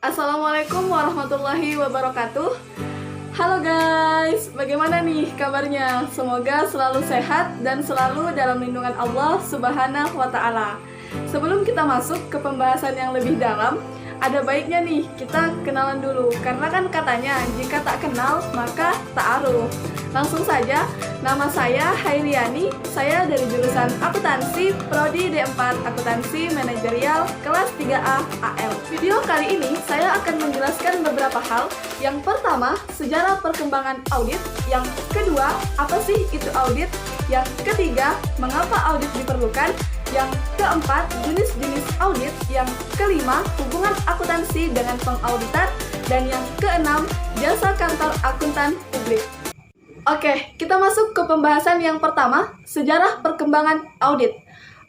Assalamualaikum warahmatullahi wabarakatuh. Halo guys, bagaimana nih kabarnya? Semoga selalu sehat dan selalu dalam lindungan Allah Subhanahu wa Ta'ala. Sebelum kita masuk ke pembahasan yang lebih dalam, ada baiknya nih kita kenalan dulu, karena kan katanya jika tak kenal maka tak aruf. Langsung saja, nama saya Hairiani, saya dari jurusan Akuntansi Prodi D4 Akuntansi Manajerial kelas 3A AL. Video kali ini saya akan menjelaskan beberapa hal. Yang pertama, sejarah perkembangan audit. Yang kedua, apa sih itu audit? Yang ketiga, mengapa audit diperlukan? Yang keempat, jenis-jenis audit. Yang kelima, hubungan akuntansi dengan pengauditan. Dan yang keenam, jasa kantor akuntan publik. Oke, kita masuk ke pembahasan yang pertama, sejarah perkembangan audit.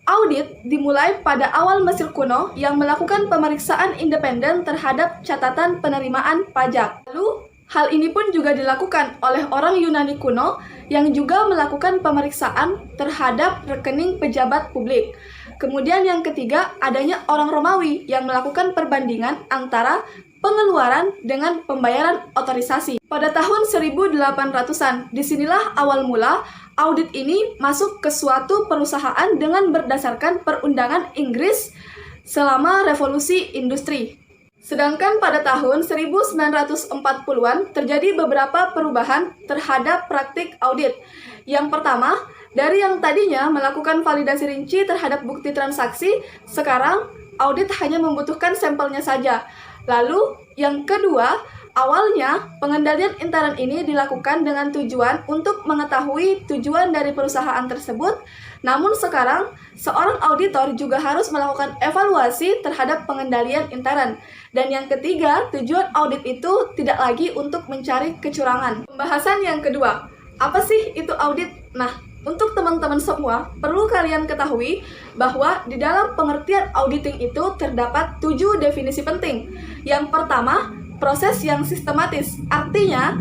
Audit dimulai pada awal Mesir kuno yang melakukan pemeriksaan independen terhadap catatan penerimaan pajak. Lalu, hal ini pun juga dilakukan oleh orang Yunani kuno yang juga melakukan pemeriksaan terhadap rekening pejabat publik. Kemudian yang ketiga, adanya orang Romawi yang melakukan perbandingan antara pengeluaran dengan pembayaran otorisasi. Pada tahun 1800-an, disinilah awal mula audit ini masuk ke suatu perusahaan dengan berdasarkan perundangan Inggris selama revolusi industri. Sedangkan pada tahun 1940-an terjadi beberapa perubahan terhadap praktik audit. Yang pertama, dari yang tadinya melakukan validasi rinci terhadap bukti transaksi, sekarang audit hanya membutuhkan sampelnya saja. Lalu, yang kedua, awalnya pengendalian intern ini dilakukan dengan tujuan untuk mengetahui tujuan dari perusahaan tersebut. Namun sekarang, seorang auditor juga harus melakukan evaluasi terhadap pengendalian intern. Dan yang ketiga, tujuan audit itu tidak lagi untuk mencari kecurangan. Pembahasan yang kedua, apa sih itu audit? Nah, untuk teman-teman semua, perlu kalian ketahui bahwa di dalam pengertian auditing itu terdapat 7 definisi penting. Yang pertama, proses yang sistematis. Artinya,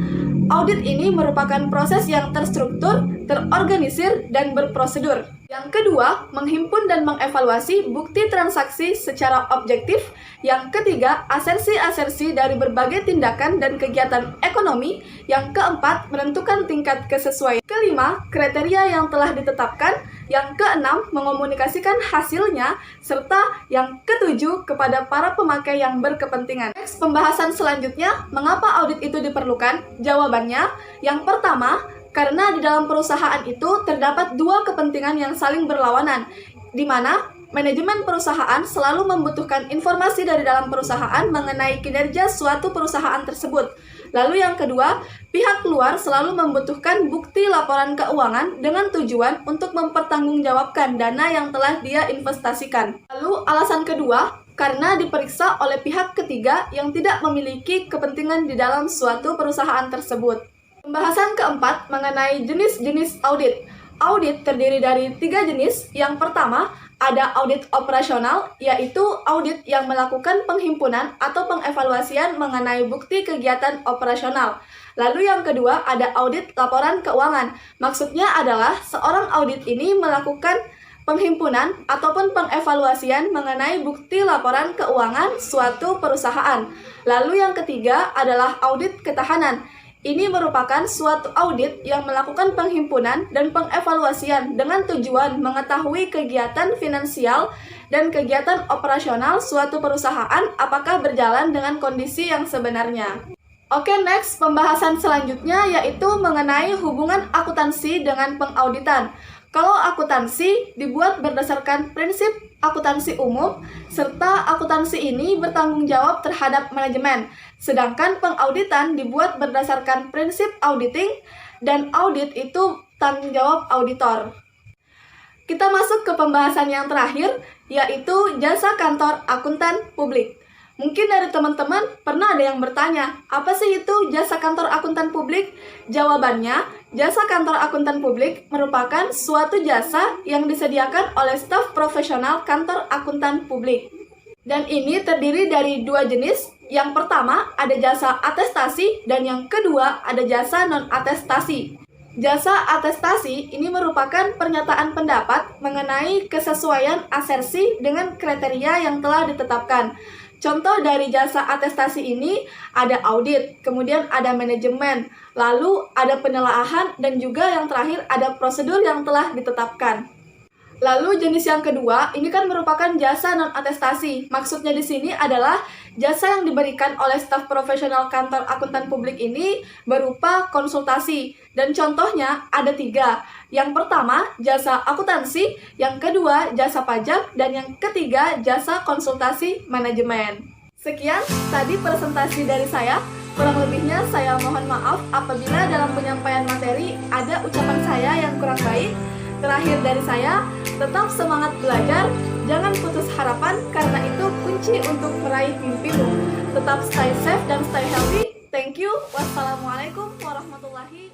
audit ini merupakan proses yang terstruktur, terorganisir, dan berprosedur. Yang kedua, menghimpun dan mengevaluasi bukti transaksi secara objektif. Yang ketiga, asersi-asersi dari berbagai tindakan dan kegiatan ekonomi. Yang keempat, menentukan tingkat kesesuaian. Kelima, kriteria yang telah ditetapkan. Yang keenam, mengomunikasikan hasilnya. Serta yang ketujuh, kepada para pemakai yang berkepentingan. Next, pembahasan selanjutnya, mengapa audit itu diperlukan? Jawabannya, yang pertama, karena di dalam perusahaan itu terdapat 2 kepentingan yang saling berlawanan, di mana manajemen perusahaan selalu membutuhkan informasi dari dalam perusahaan mengenai kinerja suatu perusahaan tersebut. Lalu yang kedua, pihak luar selalu membutuhkan bukti laporan keuangan dengan tujuan untuk mempertanggungjawabkan dana yang telah dia investasikan. Lalu alasan kedua, karena diperiksa oleh pihak ketiga yang tidak memiliki kepentingan di dalam suatu perusahaan tersebut. Pembahasan keempat mengenai jenis-jenis audit. Audit terdiri dari 3 jenis. Yang pertama, ada audit operasional, yaitu audit yang melakukan penghimpunan atau pengevaluasian mengenai bukti kegiatan operasional. Lalu yang kedua, ada audit laporan keuangan. Maksudnya adalah seorang audit ini melakukan penghimpunan ataupun pengevaluasian mengenai bukti laporan keuangan suatu perusahaan. Lalu yang ketiga adalah audit ketahanan. Ini merupakan suatu audit yang melakukan penghimpunan dan pengevaluasian dengan tujuan mengetahui kegiatan finansial dan kegiatan operasional suatu perusahaan apakah berjalan dengan kondisi yang sebenarnya. Oke, next, pembahasan selanjutnya yaitu mengenai hubungan akuntansi dengan pengauditan. Kalau akuntansi dibuat berdasarkan prinsip akuntansi umum, serta akuntansi ini bertanggung jawab terhadap manajemen. Sedangkan pengauditan dibuat berdasarkan prinsip auditing, dan audit itu tanggung jawab auditor. Kita masuk ke pembahasan yang terakhir, yaitu jasa kantor akuntan publik. Mungkin dari teman-teman pernah ada yang bertanya, apa sih itu jasa kantor akuntan publik? Jawabannya, jasa kantor akuntan publik merupakan suatu jasa yang disediakan oleh staf profesional kantor akuntan publik. Dan ini terdiri dari 2 jenis. Yang pertama, ada jasa atestasi, dan yang kedua, ada jasa non-atestasi. Jasa atestasi ini merupakan pernyataan pendapat mengenai kesesuaian asersi dengan kriteria yang telah ditetapkan. Contoh dari jasa atestasi ini ada audit, kemudian ada manajemen, lalu ada penelaahan, dan juga yang terakhir ada prosedur yang telah ditetapkan. Lalu jenis yang kedua, ini kan merupakan jasa non-atestasi. Maksudnya di sini adalah jasa yang diberikan oleh staf profesional kantor akuntan publik ini berupa konsultasi. Dan contohnya ada 3. Yang pertama, jasa akuntansi, yang kedua, jasa pajak, dan yang ketiga, jasa konsultasi manajemen. Sekian tadi presentasi dari saya. Kurang lebihnya saya mohon maaf apabila dalam penyampaian materi ada ucapan saya yang kurang baik. Terakhir dari saya, tetap semangat belajar, jangan putus harapan karena itu kunci untuk meraih mimpimu. Tetap stay safe dan stay healthy. Thank you. Wassalamualaikum warahmatullahi wabarakatuh.